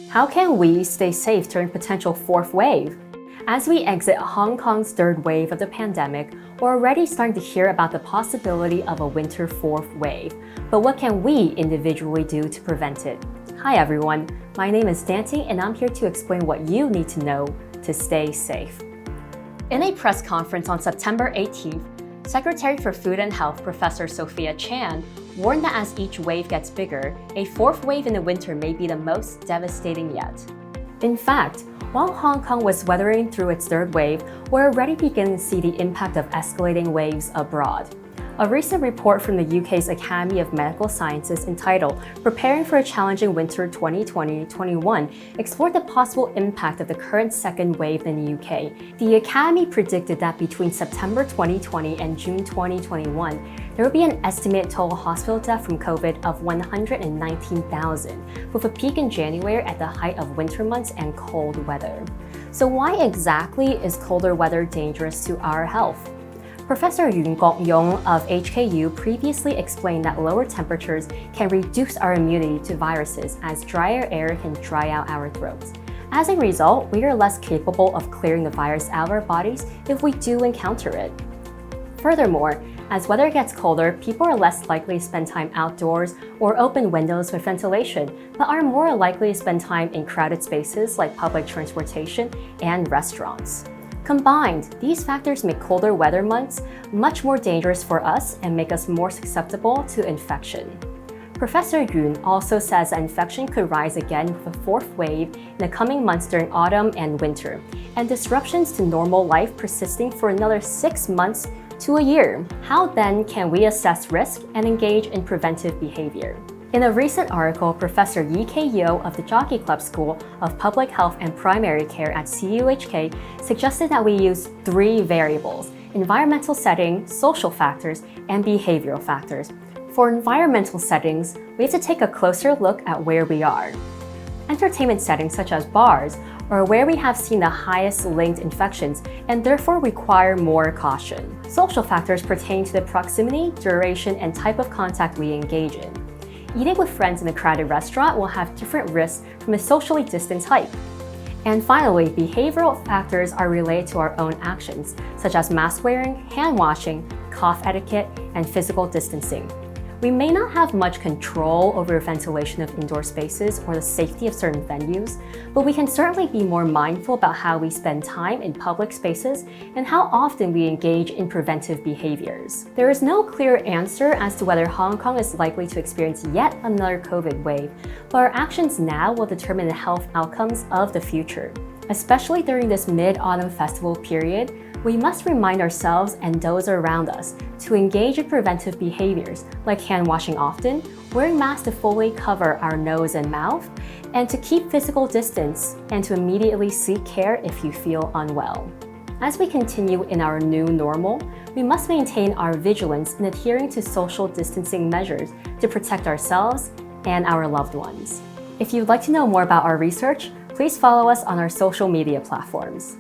How can we stay safe during potential fourth wave? As we exit Hong Kong's third wave of the pandemic, we're already starting to hear about the possibility of a winter fourth wave. But what can we individually do to prevent it? Hi everyone, my name is Danting and I'm here to explain what you need to know to stay safe. In a press conference on September 18th, Secretary for Food and Health Professor Sophia Chan warned that as each wave gets bigger, a fourth wave in the winter may be the most devastating yet. In fact, while Hong Kong was weathering through its third wave, we're already beginning to see the impact of escalating waves abroad. A recent report from the UK's Academy of Medical Sciences entitled Preparing for a Challenging Winter 2020-21 explored the possible impact of the current second wave in the UK. The Academy predicted that between September 2020 and June 2021, there would be an estimated total hospital death from COVID of 119,000, with a peak in January at the height of winter months and cold weather. So why exactly is colder weather dangerous to our health? Professor Yun Gok-yong of HKU previously explained that lower temperatures can reduce our immunity to viruses as drier air can dry out our throats. As a result, we are less capable of clearing the virus out of our bodies if we do encounter it. Furthermore, as weather gets colder, people are less likely to spend time outdoors or open windows with ventilation, but are more likely to spend time in crowded spaces like public transportation and restaurants. Combined, these factors make colder weather months much more dangerous for us and make us more susceptible to infection. Professor Yun also says that infection could rise again with a fourth wave in the coming months during autumn and winter, and disruptions to normal life persisting for another 6 months to a year. How then can we assess risk and engage in preventive behavior? In a recent article, Professor Yi K-Yeo of the Jockey Club School of Public Health and Primary Care at CUHK suggested that we use 3 variables: environmental setting, social factors, and behavioral factors. For environmental settings, we have to take a closer look at where we are. Entertainment settings such as bars are where we have seen the highest linked infections and therefore require more caution. Social factors pertain to the proximity, duration, and type of contact we engage in. Eating with friends in a crowded restaurant will have different risks from a socially distanced height. And finally, behavioral factors are related to our own actions, such as mask wearing, hand washing, cough etiquette, and physical distancing. We may not have much control over ventilation of indoor spaces or the safety of certain venues, but we can certainly be more mindful about how we spend time in public spaces and how often we engage in preventive behaviors. There is no clear answer as to whether Hong Kong is likely to experience yet another COVID wave, but our actions now will determine the health outcomes of the future. Especially during this mid-autumn festival period, we must remind ourselves and those around us to engage in preventive behaviors like hand washing often, wearing masks to fully cover our nose and mouth, and to keep physical distance and to immediately seek care if you feel unwell. As we continue in our new normal, we must maintain our vigilance in adhering to social distancing measures to protect ourselves and our loved ones. If you'd like to know more about our research, please follow us on our social media platforms.